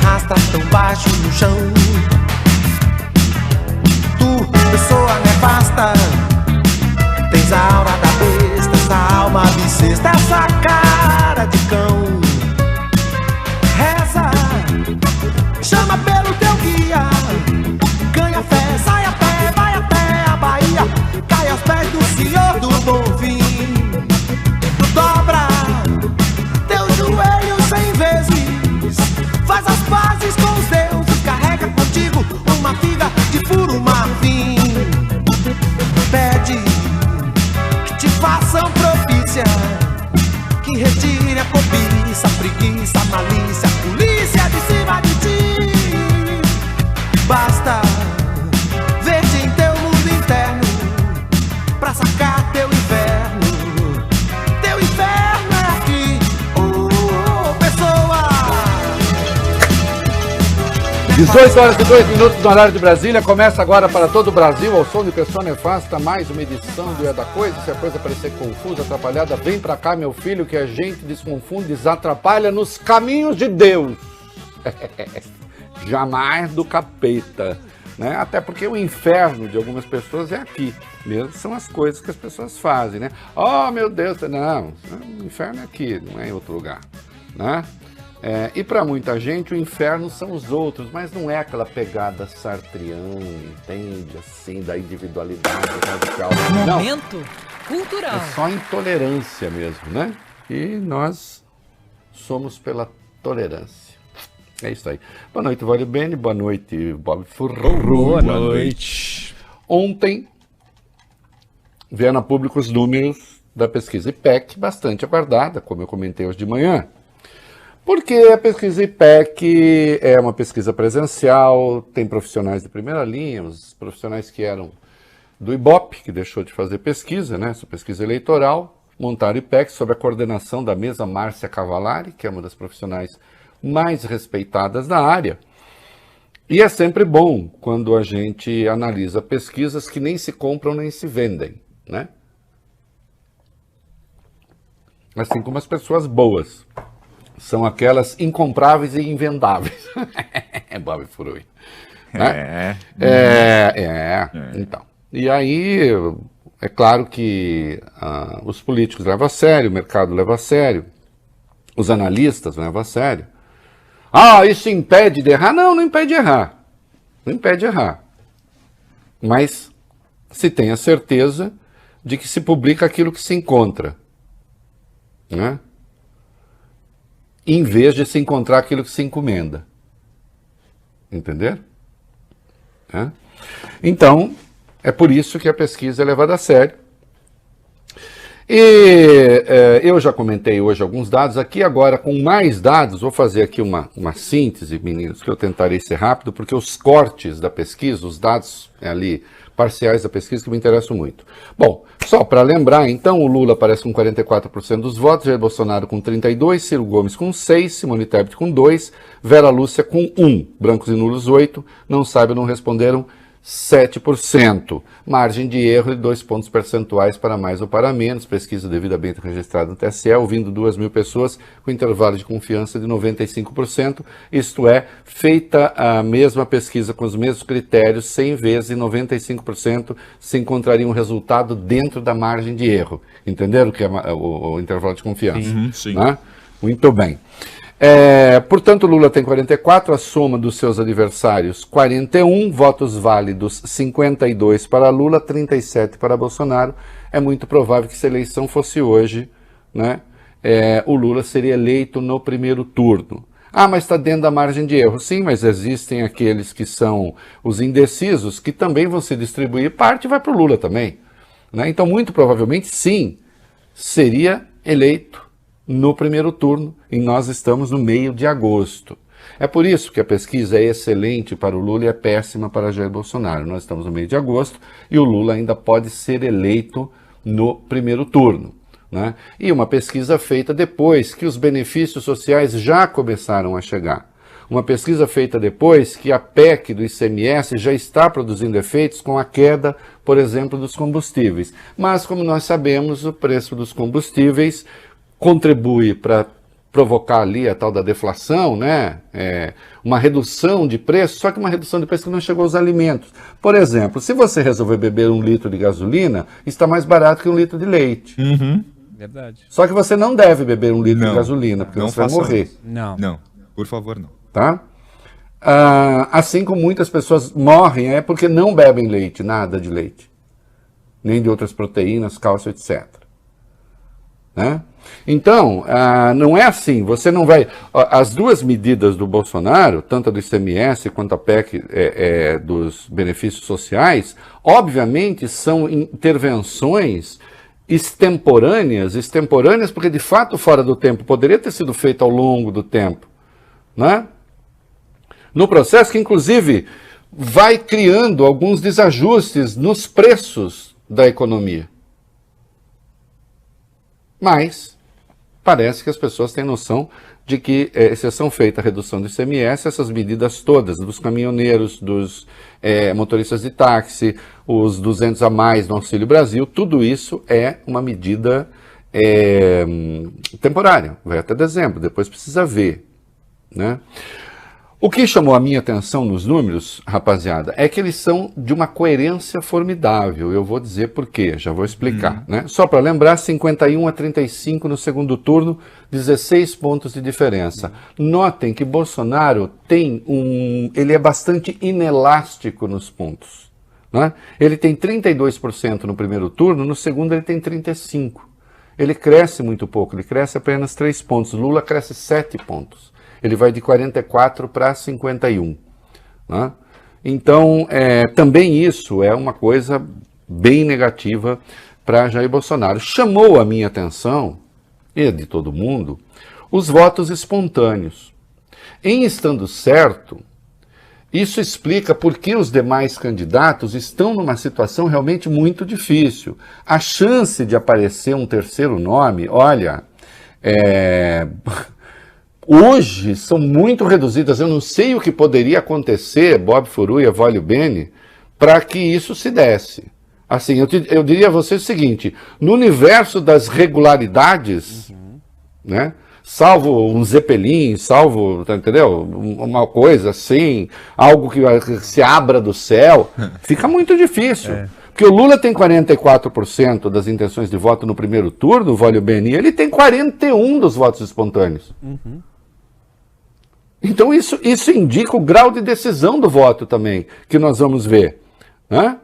arrasta tão baixo no chão. Tu, pessoa nefasta, tens a aura da besta, essa alma bissexta, essa cara de cão. Reza, chama pelo teu guia, ganha fé, sai a pé, vai até a Bahia, cai aos pés do Senhor do Bom Fim. Dobra teus joelhos 100 vezes, faz as pazes com os deuses, carrega contigo uma figa de furo marfim. Pede que te façam propícia, que retire a cobiça, a preguiça, a malícia, a polícia de cima de ti. Basta ver-te em teu mundo interno pra sacar teu inferno. Teu inferno é aqui, pessoa. 18 horas e 2 minutos no horário de Brasília. Começa agora para todo o Brasil, ao som de Pessoa Nefasta, mais uma edição do É da Coisa. Se a coisa parecer confusa, atrapalhada, vem pra cá, meu filho, que a gente desconfunde, desatrapalha nos caminhos de Deus. Jamais do capeta, né? Até porque o inferno de algumas pessoas é aqui mesmo, são as coisas que as pessoas fazem, né? Oh, meu Deus, não, o inferno é aqui, não é em outro lugar, né? E para muita gente o inferno são os outros, mas não é aquela pegada sartriana, entende? Assim, da individualidade radical. Momento cultural. É só intolerância mesmo, né? E nós somos pela tolerância. É isso aí. Boa noite, Vale Bene. Boa noite, Bob Furro. Boa noite. Ontem vieram a público os números da pesquisa IPEC, bastante aguardada, como eu comentei hoje de manhã. Porque a pesquisa IPEC é uma pesquisa presencial, tem profissionais de primeira linha, os profissionais que eram do IBOP, que deixou de fazer pesquisa, né, essa pesquisa eleitoral, montaram IPEC sob a coordenação da mesa Márcia Cavalari, que é uma das profissionais mais respeitadas da área. E é sempre bom quando a gente analisa pesquisas que nem se compram nem se vendem, né? Assim como as pessoas boas. São aquelas incompráveis e invendáveis. Bob Furui. Né? Então. E aí, é claro que os políticos levam a sério, o mercado leva a sério, os analistas levam a sério. Ah, isso impede de errar? Não, não impede de errar. Não impede de errar. Mas se tem a certeza de que se publica aquilo que se encontra, né? Em vez de se encontrar aquilo que se encomenda. Entenderam? Então, é por isso que a pesquisa é levada a sério. E eu já comentei hoje alguns dados aqui, agora com mais dados, vou fazer aqui uma síntese, meninos, que eu tentarei ser rápido, porque os cortes da pesquisa, os dados ali parciais da pesquisa que me interessam muito. Bom, só para lembrar, então, o Lula aparece com 44% dos votos, Jair Bolsonaro com 32%, Ciro Gomes com 6%, Simone Tebet com 2%, Vera Lúcia com 1%, brancos e nulos 8%, não sabe, não responderam 7%. Margem de erro de 2 pontos percentuais para mais ou para menos. Pesquisa devidamente registrada no TSE, ouvindo 2.000 pessoas com intervalo de confiança de 95%. Isto é, feita a mesma pesquisa com os mesmos critérios, 100 vezes e 95% se encontraria um resultado dentro da margem de erro. Entenderam o que é o intervalo de confiança? Sim. Né? Muito bem. Portanto, Lula tem 44, a soma dos seus adversários 41, votos válidos 52 para Lula, 37 para Bolsonaro. É muito provável que se a eleição fosse hoje, né, o Lula seria eleito no primeiro turno. Ah, mas está dentro da margem de erro. Sim, mas existem aqueles que são os indecisos, que também vão se distribuir, parte vai para o Lula também, né? Então, muito provavelmente, sim, seria eleito no primeiro turno, e nós estamos no meio de agosto. É por isso que a pesquisa é excelente para o Lula e é péssima para Jair Bolsonaro. Nós estamos no meio de agosto e o Lula ainda pode ser eleito no primeiro turno, né? E uma pesquisa feita depois que os benefícios sociais já começaram a chegar. Uma pesquisa feita depois que a PEC do ICMS já está produzindo efeitos com a queda, por exemplo, dos combustíveis. Mas, como nós sabemos, o preço dos combustíveis contribui para provocar ali a tal da deflação, né? Uma redução de preço, só que uma redução de preço que não chegou aos alimentos. Por exemplo, se você resolver beber 1 litro de gasolina, está mais barato que 1 litro de leite. Verdade. Só que você não deve beber 1 litro de gasolina, porque você vai morrer. Não, por favor, não. Tá? Assim como muitas pessoas morrem porque não bebem leite, nada de leite. Nem de outras proteínas, cálcio, etc. Né? Então, não é assim, você não vai... As duas medidas do Bolsonaro, tanto a do ICMS quanto a PEC dos benefícios sociais, obviamente são intervenções extemporâneas porque de fato fora do tempo, poderia ter sido feito ao longo do tempo, né? No processo que inclusive vai criando alguns desajustes nos preços da economia. Mas parece que as pessoas têm noção de que, exceção feita a redução do ICMS, essas medidas todas, dos caminhoneiros, dos motoristas de táxi, os 200 a mais no Auxílio Brasil, tudo isso é uma medida temporária, vai até dezembro, depois precisa ver, né? O que chamou a minha atenção nos números, rapaziada, é que eles são de uma coerência formidável. Eu vou dizer por quê, já vou explicar. Né? Só para lembrar, 51 a 35 no segundo turno, 16 pontos de diferença. Notem que Bolsonaro ele é bastante inelástico nos pontos. Né? Ele tem 32% no primeiro turno, no segundo ele tem 35%. Ele cresce muito pouco, ele cresce apenas 3 pontos. Lula cresce 7 pontos. Ele vai de 44 para 51. Né? Então, também isso é uma coisa bem negativa para Jair Bolsonaro. Chamou a minha atenção, e de todo mundo, os votos espontâneos. Em estando certo, isso explica por que os demais candidatos estão numa situação realmente muito difícil. A chance de aparecer um terceiro nome, olha, hoje são muito reduzidas. Eu não sei o que poderia acontecer, Bob Furui, Evolio Bene, para que isso se desse. Assim, eu diria a você o seguinte, no universo das regularidades, né, salvo um Zeppelin, salvo, tá, entendeu? Uma coisa assim, algo que se abra do céu, fica muito difícil. Porque o Lula tem 44% das intenções de voto no primeiro turno, o Evolio Bene, ele tem 41% dos votos espontâneos. Então isso indica o grau de decisão do voto também, que nós vamos ver. Né?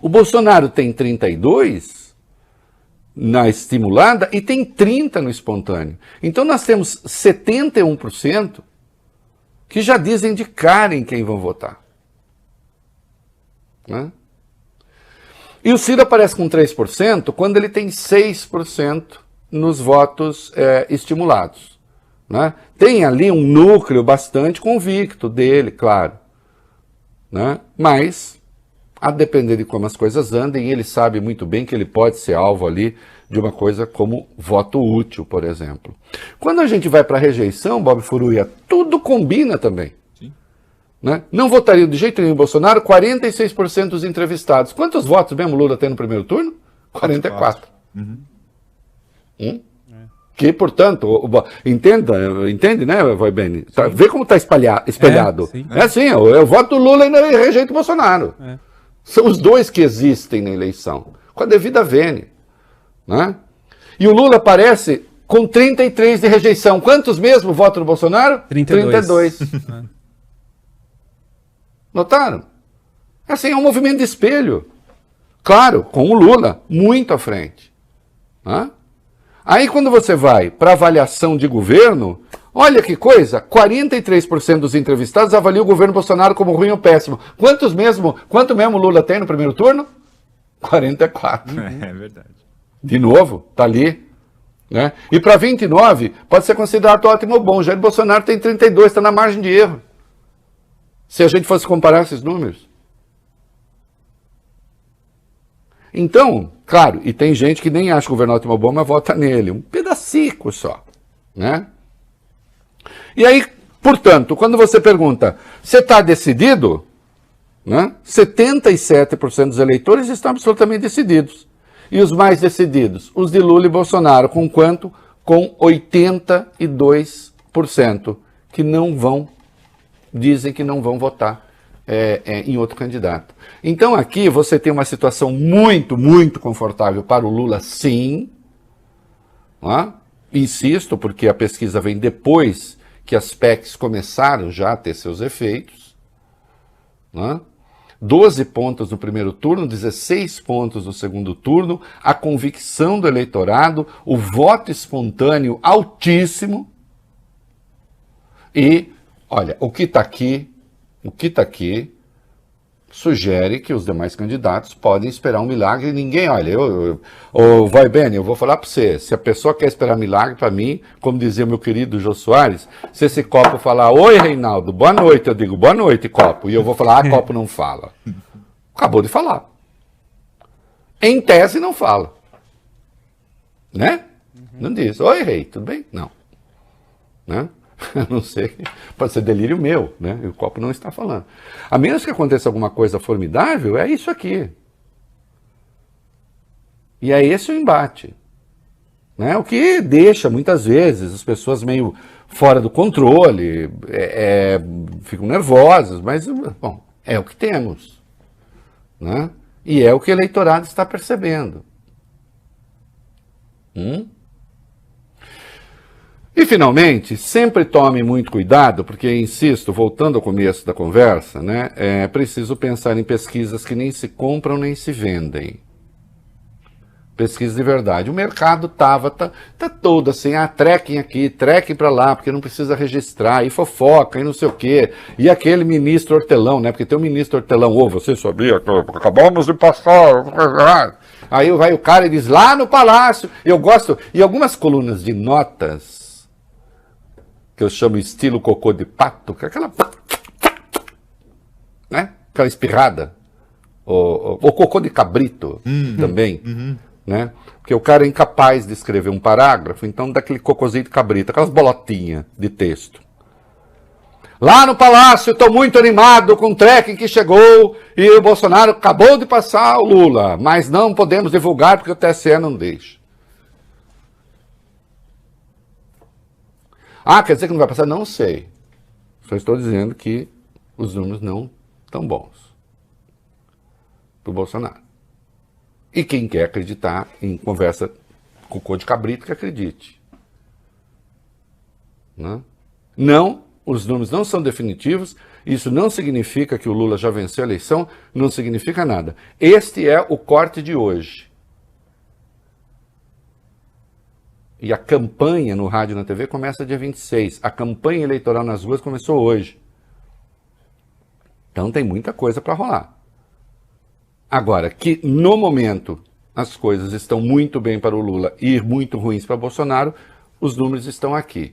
O Bolsonaro tem 32% na estimulada e tem 30% no espontâneo. Então nós temos 71% que já dizem de cara em quem vão votar. Né? E o Ciro aparece com 3% quando ele tem 6% nos votos estimulados. Né? Tem ali um núcleo bastante convicto dele, claro. Né? Mas, a depender de como as coisas andem, ele sabe muito bem que ele pode ser alvo ali de uma coisa como voto útil, por exemplo. Quando a gente vai para a rejeição, Bob Furuia, tudo combina também. Sim. Né? Não votariam de jeito nenhum em Bolsonaro 46% dos entrevistados. Quantos votos mesmo Lula tem no primeiro turno? 44%. Que, portanto, entende, né, Vai Bene? Tá, vê como está espelhado. É assim, eu voto do Lula e rejeito o Bolsonaro. São os dois que existem na eleição, com a devida vênia. Né? E o Lula aparece com 33% de rejeição. Quantos mesmo votam no Bolsonaro? 32. Notaram? Assim, é um movimento de espelho. Claro, com o Lula muito à frente. Né? Aí quando você vai para avaliação de governo, olha que coisa, 43% dos entrevistados avaliam o governo Bolsonaro como ruim ou péssimo. Quanto mesmo Lula tem no primeiro turno? 44%. É verdade. De novo, tá ali. Né? E para 29%, pode ser considerado ótimo ou bom. Jair Bolsonaro tem 32%, está na margem de erro. Se a gente fosse comparar esses números. Então, claro, e tem gente que nem acha o governo ótimo ou bom, mas vota nele. Um pedacico só. Né? E aí, portanto, quando você pergunta, você está decidido? Né? 77% dos eleitores estão absolutamente decididos. E os mais decididos? Os de Lula e Bolsonaro, com quanto? com 82% que não vão, dizem que não vão votar em outro candidato. Então aqui você tem uma situação muito, muito confortável para o Lula, sim. Insisto, porque a pesquisa vem depois que as PECs começaram já a ter seus efeitos. 12 pontos no primeiro turno, 16 pontos no segundo turno, a convicção do eleitorado, o voto espontâneo altíssimo. E, olha, o que está aqui sugere que os demais candidatos podem esperar um milagre e ninguém, olha, vai bem, eu vou falar para você, se a pessoa quer esperar milagre, para mim, como dizia meu querido Jô Soares, se esse copo falar, oi Reinaldo, boa noite, eu digo, boa noite copo, e eu vou falar, copo não fala. Acabou de falar. Em tese não fala. Né? Não diz, oi rei, tudo bem? Não. Né? Não sei, pode ser delírio meu, né? E o copo não está falando. A menos que aconteça alguma coisa formidável, é isso aqui. E é esse o embate. Né? O que deixa, muitas vezes, as pessoas meio fora do controle, ficam nervosas, mas, bom, é o que temos. Né? E é o que o eleitorado está percebendo. E, finalmente, sempre tome muito cuidado, porque, insisto, voltando ao começo da conversa, né, é preciso pensar em pesquisas que nem se compram nem se vendem. Pesquisa de verdade. O mercado tá todo assim, trequem aqui, trequem para lá, porque não precisa registrar, e fofoca, e não sei o quê. E aquele ministro hortelão, né, porque tem um ministro hortelão, você sabia que acabamos de passar... Aí vai o cara e diz, lá no Palácio, eu gosto, e algumas colunas de notas, que eu chamo estilo cocô de pato, que é aquela... né? Aquela espirrada. O cocô de cabrito também. Né? Porque o cara é incapaz de escrever um parágrafo, então dá aquele cocôzinho de cabrito, aquelas bolotinhas de texto. Lá no Palácio, estou muito animado com o trekking que chegou e o Bolsonaro acabou de passar o Lula, mas não podemos divulgar porque o TSE não deixa. Quer dizer que não vai passar? Não sei. Só estou dizendo que os números não estão bons para o Bolsonaro. E quem quer acreditar em conversa com cocô de cabrito, que acredite. Não, os números não são definitivos, isso não significa que o Lula já venceu a eleição, não significa nada. Este é o corte de hoje. E a campanha no rádio e na TV começa dia 26. A campanha eleitoral nas ruas começou hoje. Então tem muita coisa para rolar. Agora, que no momento as coisas estão muito bem para o Lula e muito ruins para Bolsonaro, os números estão aqui.